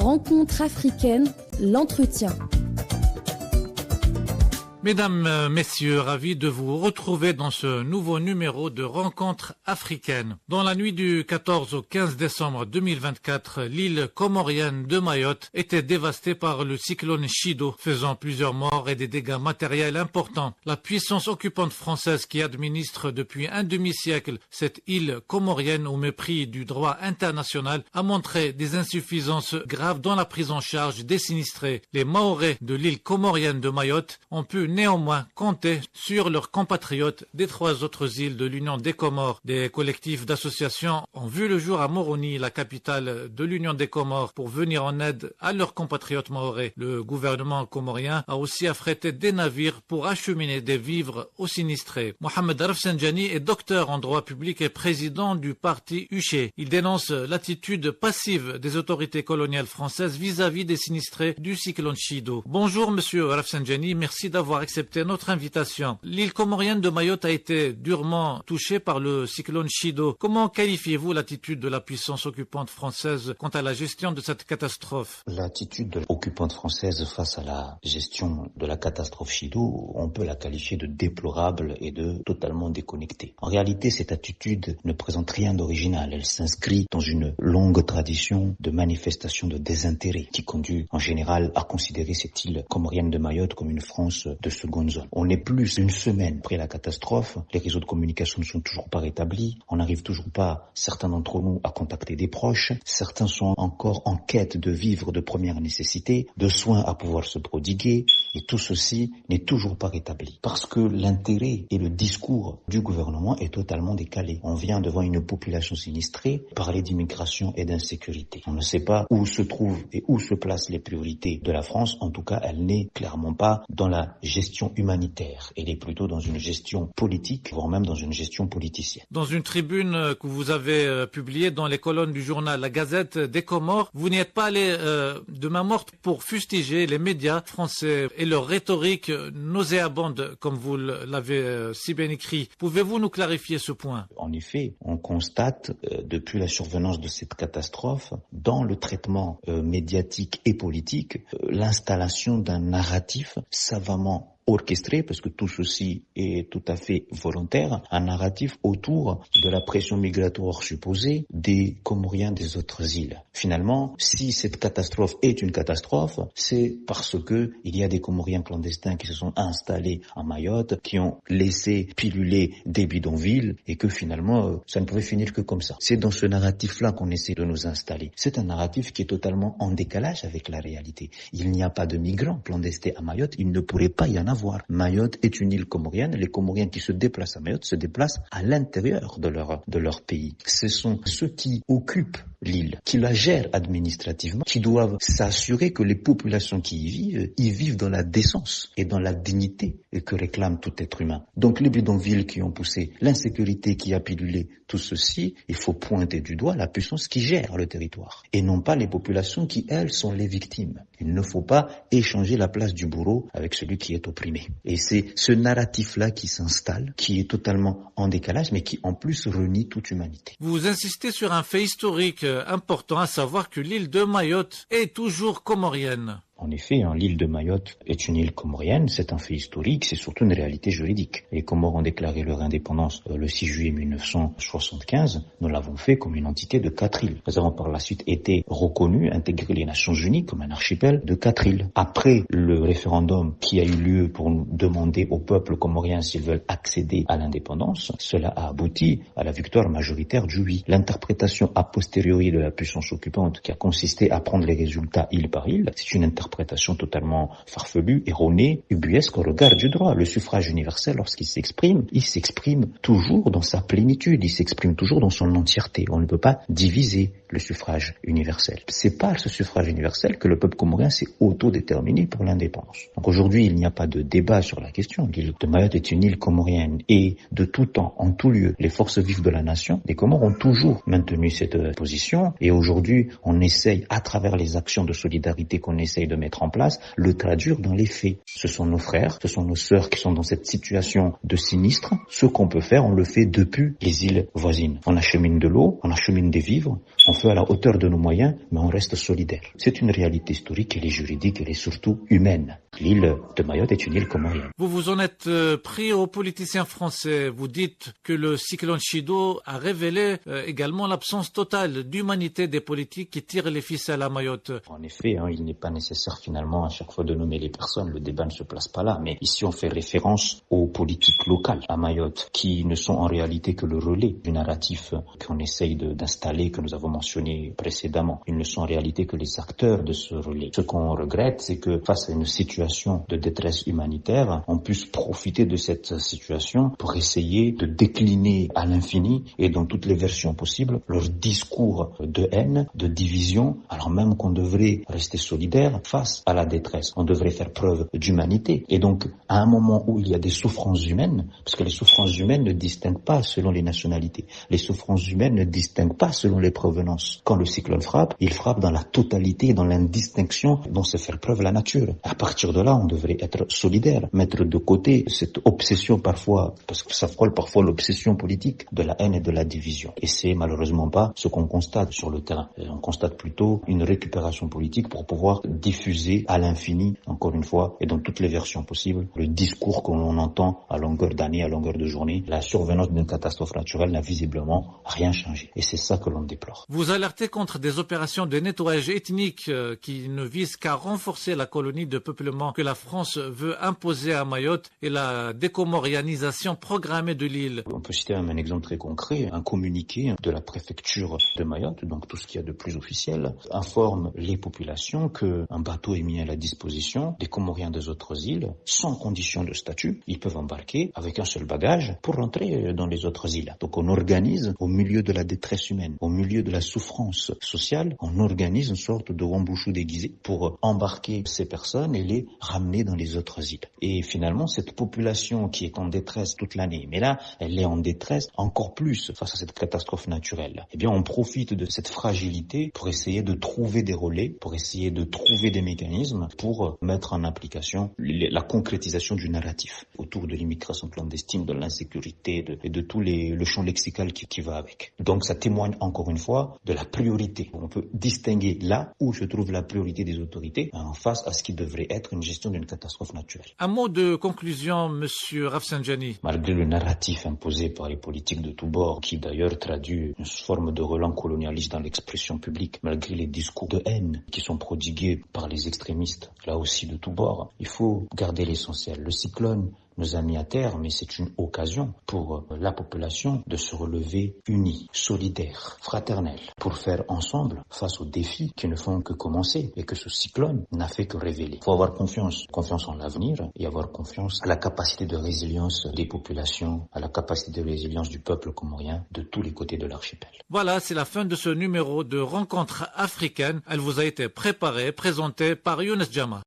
Rencontre africaine, l'entretien. Mesdames, Messieurs, ravi de vous retrouver dans ce nouveau numéro de Rencontre africaine. Dans la nuit du 14 au 15 décembre 2024, l'île comorienne de Mayotte était dévastée par le cyclone Chido, faisant plusieurs morts et des dégâts matériels importants. La puissance occupante française qui administre depuis un demi-siècle cette île comorienne au mépris du droit international a montré des insuffisances graves dans la prise en charge des sinistrés. Les Mahorais de l'île comorienne de Mayotte ont pu néanmoins compter sur leurs compatriotes des 3 autres îles de l'Union des Comores. Des collectifs d'associations ont vu le jour à Moroni, la capitale de l'Union des Comores, pour venir en aide à leurs compatriotes mahorais. Le gouvernement comorien a aussi affrété des navires pour acheminer des vivres aux sinistrés. Mohamed Rafsanjani est docteur en droit public et président du parti UCHE. Il dénonce l'attitude passive des autorités coloniales françaises vis-à-vis des sinistrés du cyclone Chido. Bonjour Monsieur Rafsanjani, merci d'avoir accepté notre invitation. L'île comorienne de Mayotte a été durement touchée par le cyclone Chido. Comment qualifiez-vous l'attitude de la puissance occupante française quant à la gestion de cette catastrophe? L'attitude de l'occupante française face à la gestion de la catastrophe Chido, on peut la qualifier de déplorable et de totalement déconnectée. En réalité, cette attitude ne présente rien d'original. Elle s'inscrit dans une longue tradition de manifestation de désintérêt qui conduit en général à considérer cette île comorienne de Mayotte comme une France de seconde zone. On est plus d'une semaine après la catastrophe, les réseaux de communication ne sont toujours pas rétablis, on n'arrive toujours pas, certains d'entre nous, à contacter des proches, certains sont encore en quête de vivres de première nécessité, de soins à pouvoir se prodiguer, et tout ceci n'est toujours pas rétabli. Parce que l'intérêt et le discours du gouvernement est totalement décalé. On vient devant une population sinistrée parler d'immigration et d'insécurité. On ne sait pas où se trouvent et où se placent les priorités de la France, en tout cas elle n'est clairement pas dans la gestion humanitaire. Elle est plutôt dans une gestion politique, voire même dans une gestion politicienne. Dans une tribune que vous avez publiée dans les colonnes du journal La Gazette des Comores, vous n'y êtes pas allé de main morte pour fustiger les médias français et leur rhétorique nauséabonde, comme vous l'avez si bien écrit. Pouvez-vous nous clarifier ce point? En effet, on constate depuis la survenance de cette catastrophe, dans le traitement médiatique et politique, l'installation d'un narratif savamment orchestré, parce que tout ceci est tout à fait volontaire, un narratif autour de la pression migratoire supposée des Comoriens des autres îles. Finalement, si cette catastrophe est une catastrophe, c'est parce que il y a des Comoriens clandestins qui se sont installés à Mayotte, qui ont laissé piluler des bidonvilles, et que finalement, ça ne pouvait finir que comme ça. C'est dans ce narratif-là qu'on essaie de nous installer. C'est un narratif qui est totalement en décalage avec la réalité. Il n'y a pas de migrants clandestins à Mayotte, il ne pourrait pas y en avoir. Mayotte est une île comorienne. Les Comoriens qui se déplacent à Mayotte se déplacent à l'intérieur de leur pays. Ce sont ceux qui occupent l'île, qui la gèrent administrativement, qui doivent s'assurer que les populations qui y vivent dans la décence et dans la dignité que réclame tout être humain. Donc les bidonvilles qui ont poussé, l'insécurité qui a pilulé, tout ceci, il faut pointer du doigt la puissance qui gère le territoire et non pas les populations qui, elles, sont les victimes. Il ne faut pas échanger la place du bourreau avec celui qui est opprimé. Et c'est ce narratif-là qui s'installe, qui est totalement en décalage, mais qui en plus renie toute humanité. Vous insistez sur un fait historique important, à savoir que l'île de Mayotte est toujours comorienne. En effet, l'île de Mayotte est une île comorienne, c'est un fait historique, c'est surtout une réalité juridique. Les Comores ont déclaré leur indépendance le 6 juillet 1975. Nous l'avons fait comme une entité de 4 îles. Nous avons par la suite été reconnus, intégrés les Nations Unies comme un archipel de 4 îles. Après le référendum qui a eu lieu pour demander au peuple comorien s'ils veulent accéder à l'indépendance, cela a abouti à la victoire majoritaire du oui. L'interprétation a posteriori de la puissance occupante qui a consisté à prendre les résultats île par île, c'est une interprétation totalement farfelue, erronée, ubuesque au regard du droit. Le suffrage universel, lorsqu'il s'exprime, il s'exprime toujours dans sa plénitude, il s'exprime toujours dans son entièreté. On ne peut pas diviser le suffrage universel. C'est par ce suffrage universel que le peuple comorien s'est autodéterminé pour l'indépendance. Donc aujourd'hui, il n'y a pas de débat sur la question. L'île de Mayotte est une île comorienne et de tout temps, en tout lieu, les forces vives de la nation, les Comores ont toujours maintenu cette position et aujourd'hui, on essaye, à travers les actions de solidarité qu'on essaye de de mettre en place, le traduire dans les faits. Ce sont nos frères, ce sont nos sœurs qui sont dans cette situation de sinistre. Ce qu'on peut faire, on le fait depuis les îles voisines. On achemine de l'eau, on achemine des vivres, on fait à la hauteur de nos moyens, mais on reste solidaire. C'est une réalité historique, elle est juridique, elle est surtout humaine. L'île de Mayotte est une île comorienne. Vous en êtes pris aux politiciens français. Vous dites que le cyclone Chido a révélé également l'absence totale d'humanité des politiques qui tirent les ficelles à Mayotte. En effet, il n'est pas nécessaire finalement à chaque fois de nommer les personnes. Le débat ne se place pas là. Mais ici, on fait référence aux politiques locales à Mayotte qui ne sont en réalité que le relais du narratif qu'on essaye d'installer, que nous avons mentionné précédemment. Ils ne sont en réalité que les acteurs de ce relais. Ce qu'on regrette, c'est que face à une situation de détresse humanitaire, on puisse profiter de cette situation pour essayer de décliner à l'infini et dans toutes les versions possibles leur discours de haine, de division, alors même qu'on devrait rester solidaire face à la détresse. On devrait faire preuve d'humanité. Et donc, à un moment où il y a des souffrances humaines, parce que les souffrances humaines ne distinguent pas selon les nationalités, les souffrances humaines ne distinguent pas selon les provenances. Quand le cyclone frappe, il frappe dans la totalité, dans l'indistinction dont sait faire preuve la nature. À partir de là, on devrait être solidaire, mettre de côté cette obsession parfois, parce que ça frôle parfois l'obsession politique de la haine et de la division. Et c'est malheureusement pas ce qu'on constate sur le terrain. On constate plutôt une récupération politique pour pouvoir diffuser à l'infini, encore une fois, et dans toutes les versions possibles, le discours que l'on entend à longueur d'année, à longueur de journée. La survenance d'une catastrophe naturelle n'a visiblement rien changé. Et c'est ça que l'on déplore. Vous alertez contre des opérations de nettoyage ethnique qui ne visent qu'à renforcer la colonie de peuplement que la France veut imposer à Mayotte et la décomorianisation programmée de l'île. On peut citer un exemple très concret, un communiqué de la préfecture de Mayotte, donc tout ce qu'il y a de plus officiel, informe les populations qu'un bateau est mis à la disposition des Comoriens des autres îles, sans condition de statut. Ils peuvent embarquer avec un seul bagage pour rentrer dans les autres îles. Donc on organise, au milieu de la détresse humaine, au milieu de la souffrance sociale, on organise une sorte de Wambouchou déguisé pour embarquer ces personnes et les ramener dans les autres îles. Et finalement, cette population qui est en détresse toute l'année, mais là, elle est en détresse encore plus face à cette catastrophe naturelle. Eh bien, on profite de cette fragilité pour essayer de trouver des relais, pour essayer de trouver des mécanismes pour mettre en application la concrétisation du narratif autour de l'immigration clandestine, de l'insécurité et de tout le champ lexical qui va avec. Donc, ça témoigne encore une fois de la priorité. On peut distinguer là où se trouve la priorité des autorités en face à ce qui devrait être une gestion d'une catastrophe naturelle. Un mot de conclusion, Monsieur Rafsanjani. Malgré le narratif imposé par les politiques de tous bords, qui d'ailleurs traduit une forme de relent colonialiste dans l'expression publique, malgré les discours de haine qui sont prodigués par les extrémistes, là aussi de tous bords, il faut garder l'essentiel. Le cyclone nous a mis à terre, mais c'est une occasion pour la population de se relever unie, solidaire, fraternelle, pour faire ensemble face aux défis qui ne font que commencer et que ce cyclone n'a fait que révéler. Il faut avoir confiance en l'avenir et avoir confiance à la capacité de résilience des populations, à la capacité de résilience du peuple comorien de tous les côtés de l'archipel. Voilà, c'est la fin de ce numéro de Rencontre africaine. Elle vous a été préparée, présentée par Younes Jama.